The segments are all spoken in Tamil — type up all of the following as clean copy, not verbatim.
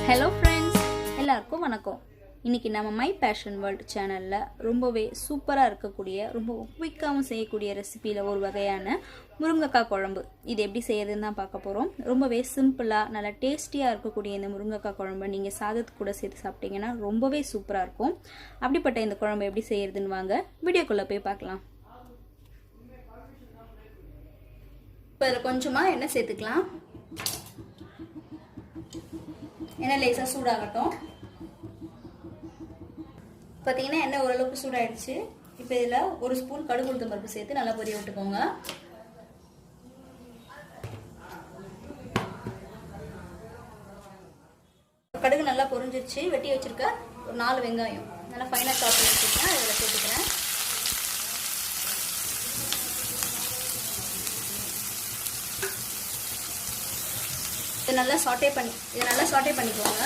ஹலோ ஃப்ரெண்ட்ஸ், எல்லாருக்கும் வணக்கம். இன்றைக்கி நம்ம மை பேஷன் வேர்ல்டு சேனலில் ரொம்பவே சூப்பராக இருக்கக்கூடிய ரொம்ப குயிக்காகவும் செய்யக்கூடிய ரெசிப்பியில் ஒரு வகையான முருங்கைக்காய் குழம்பு. இது எப்படி செய்யறதுன்னு தான் பார்க்க போகிறோம். ரொம்பவே சிம்பிளாக நல்லா டேஸ்டியாக இருக்கக்கூடிய இந்த முருங்கைக்காய் குழம்பு நீங்கள் சாதத்துக்கு கூட சேர்த்து சாப்பிட்டீங்கன்னா ரொம்பவே சூப்பராக இருக்கும். அப்படிப்பட்ட இந்த குழம்பு எப்படி செய்யறதுன்னு வாங்க வீடியோக்குள்ளே போய் பார்க்கலாம். இப்போ இதில் கொஞ்சமாக எண்ணெய் சேர்த்துக்கலாம். எண்ணெய் லேசாக சூடாகட்டும். பார்த்தீங்கன்னா எண்ணெய் ஓரளவுக்கு சூடாயிடுச்சு. இப்போ இதில் ஒரு ஸ்பூன் கடுகு உளுத்தம் பருப்பு சேர்த்து நல்லா பொரிய விட்டுக்கோங்க. கடுகு நல்லா பொரிஞ்சிருச்சு. வெட்டி வச்சிருக்க ஒரு 4 வெங்காயம் நல்லா ஃபைனாக சாப் பண்ணி வச்சுருக்கேன். அதில் சேர்த்துக்கிறேன். இதை நல்லா சாட்டே பண்ணிக்கோங்க.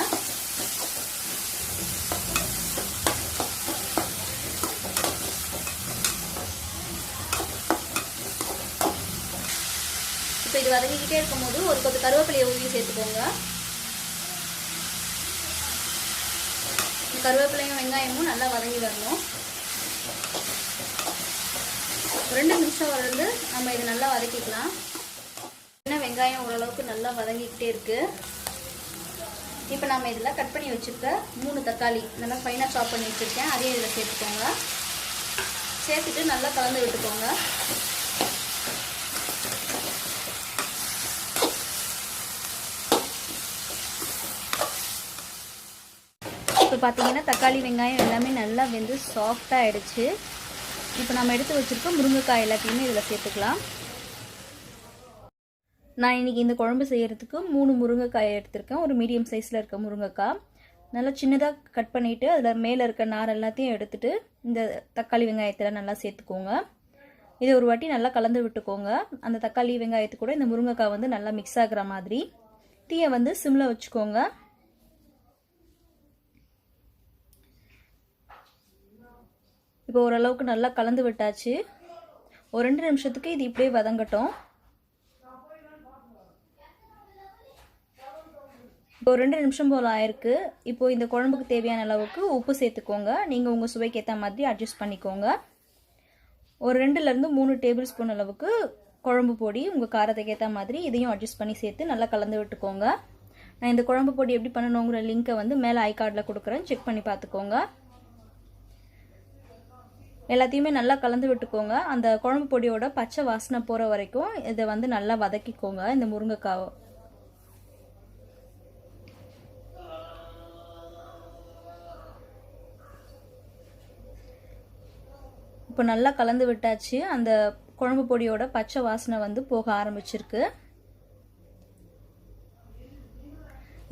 இப்போ இது வதங்கிக்கிட்டே இருக்கும்போது ஒரு கொத்து கருவேப்பிலையை ஊற்றி சேர்த்துக்கோங்க. கருவேப்பிலையும் வெங்காயமும் நல்லா வதங்கி வரணும். 2 நிமிஷம் வந்து நம்ம இது நல்லா வதக்கிக்கலாம். வெங்காயம் ஓரளவுக்கு நல்லா வதங்கிக்கிட்டே இருக்கு. இப்போ நம்ம இதில் கட் பண்ணி வச்சுருக்க 3 தக்காளி நல்லா ஃபைனாக சாப் பண்ணி வச்சுருக்கேன். அதையும் இதில் சேர்த்துக்கோங்க. சேர்த்துட்டு நல்லா கலந்து விட்டுக்கோங்க. இப்போ பார்த்தீங்கன்னா தக்காளி வெங்காயம் எல்லாமே நல்லா வெந்து சாஃப்டாக ஆகிடுச்சு. இப்போ நம்ம எடுத்து வச்சுருக்க முருங்கைக்காய் எல்லாத்தையுமே இதில் சேர்த்துக்கலாம். நான் இன்றைக்கி இந்த குழம்பு செய்கிறதுக்கு 3 முருங்கைக்காயை எடுத்திருக்கேன். ஒரு மீடியம் சைஸில் இருக்க முருங்கைக்காய் நல்லா சின்னதாக கட் பண்ணிவிட்டு அதில் மேலே இருக்க நார் எல்லாத்தையும் எடுத்துகிட்டு இந்த தக்காளி வெங்காயத்தில் நல்லா சேர்த்துக்கோங்க. இதை ஒரு வாட்டி நல்லா கலந்து விட்டுக்கோங்க. அந்த தக்காளி வெங்காயத்து கூட இந்த முருங்கைக்காய் வந்து நல்லா மிக்ஸ் ஆகிற மாதிரி தீயை வந்து சிம்மில் வச்சுக்கோங்க. இப்போ ஓரளவுக்கு நல்லா கலந்து விட்டாச்சு. ஒரு 2 நிமிஷத்துக்கு இது இப்படியே வதங்கட்டும். இப்போ 2 நிமிஷம் போல் ஆயிருக்கு. இப்போ இந்த குழம்புக்கு தேவையான அளவுக்கு உப்பு சேர்த்துக்கோங்க. நீங்கள் உங்கள் சுவைக்கு ஏற்ற மாதிரி அட்ஜஸ்ட் பண்ணிக்கோங்க. ஒரு 2லேருந்து 3 டேபிள் ஸ்பூன் அளவுக்கு குழம்பு பொடி உங்கள் காரத்துக்கு ஏற்ற மாதிரி இதையும் அட்ஜஸ்ட் பண்ணி சேர்த்து நல்லா கலந்து விட்டுக்கோங்க. நான் இந்த குழம்பு பொடி எப்படி பண்ணணுங்கிற லிங்க்கை வந்து மேலே ஐ கார்டில் கொடுக்குறேன். செக் பண்ணி பார்த்துக்கோங்க. எல்லாத்தையுமே நல்லா கலந்து விட்டுக்கோங்க. அந்த குழம்பு பொடியோட பச்சை வாசனை போகிற வரைக்கும் இதை வந்து நல்லா வதக்கிக்கோங்க. இந்த முருங்கைக்காவை இப்போ நல்லா கலந்து விட்டாச்சு. அந்த குழம்பு பொடியோட பச்சை வாசனை வந்து போக ஆரம்பிச்சிருக்கு.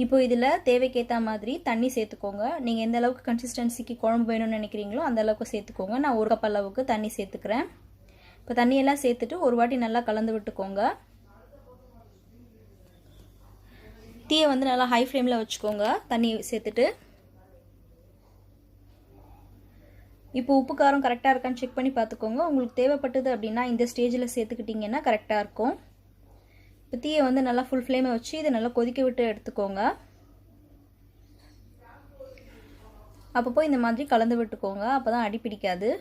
இப்போ இதில் தேவைக்கேற்ற மாதிரி தண்ணி சேர்த்துக்கோங்க. நீங்கள் எந்த அளவுக்கு கன்சிஸ்டன்சிக்கு குழம்பு வேணும்னு நினைக்கிறீங்களோ அந்த அளவுக்கு சேர்த்துக்கோங்க. நான் 1 கப் அளவுக்கு தண்ணி சேர்த்துக்கிறேன். இப்போ தண்ணியெல்லாம் சேர்த்துட்டு ஒரு வாட்டி நல்லா கலந்து விட்டுக்கோங்க. தீயை வந்து நல்லா ஹை ஃப்ளேமில் வச்சுக்கோங்க. தண்ணி சேர்த்துட்டு இப்போ உப்பு காரம் கரெக்டாக இருக்கான்னு செக் பண்ணி பார்த்துக்கோங்க. உங்களுக்கு தேவைப்பட்டது அப்படின்னா இந்த ஸ்டேஜில் சேர்த்துக்கிட்டிங்கன்னா கரெக்டாக இருக்கும். இப்போ தீயை வந்து நல்லா ஃபுல் ஃப்ளேமை வச்சு இதை நல்லா கொதிக்க விட்டு எடுத்துக்கோங்க. அப்பப்போ இந்த மாதிரி கலந்து விட்டுக்கோங்க. அப்போ தான் அடி பிடிக்காது.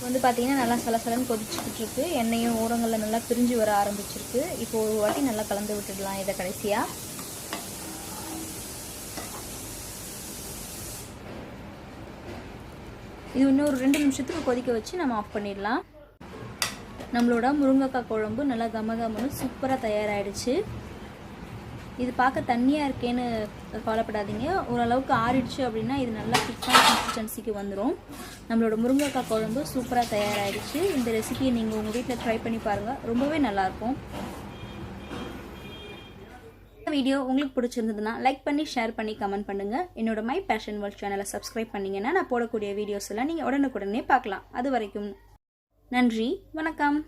வந்து பார்த்தீங்கன்னா நல்லா சலசலன்னு கொதிச்சுக்கிட்டு இருக்கு. எண்ணெயும் ஓரங்களில் நல்லா பிரிஞ்சு வர ஆரம்பிச்சிருக்கு. இப்போ ஒரு வாட்டி நல்லா கலந்து விட்டுடலாம். இதை கடைசியாக இது இன்னும் ஒரு 2 நிமிஷத்துக்கு கொதிக்க வச்சு நம்ம ஆஃப் பண்ணிடலாம். நம்மளோட முருங்கைக்காய் குழம்பு நல்லா கமகமன்னு சூப்பராக தயாராகிடுச்சு. இது பார்க்க தண்ணியாக இருக்கேன்னு கவலைப்படாதீங்க. ஓரளவுக்கு ஆறிடுச்சு அப்படின்னா இது நல்லா திக்கான கன்சிஸ்டன்சிக்கு வந்துடும். நம்மளோட முருங்கைக்காய் குழம்பு சூப்பராக தயாராகிடுச்சு. இந்த ரெசிபியை நீங்கள் உங்கள் வீட்டில் ட்ரை பண்ணி பாருங்கள். ரொம்பவே நல்லாயிருக்கும். வீடியோ உங்களுக்கு பிடிச்சிருந்ததுன்னா லைக் பண்ணி ஷேர் பண்ணி கமெண்ட் பண்ணுங்கள். என்னோட மை பேஷன் வேர்ல்ட் சேனலை சப்ஸ்கிரைப் பண்ணிங்கன்னா நான் போடக்கூடிய வீடியோஸ் எல்லாம் நீங்கள் உடனுக்குடனே பார்க்கலாம். அது வரைக்கும் நன்றி, வணக்கம்.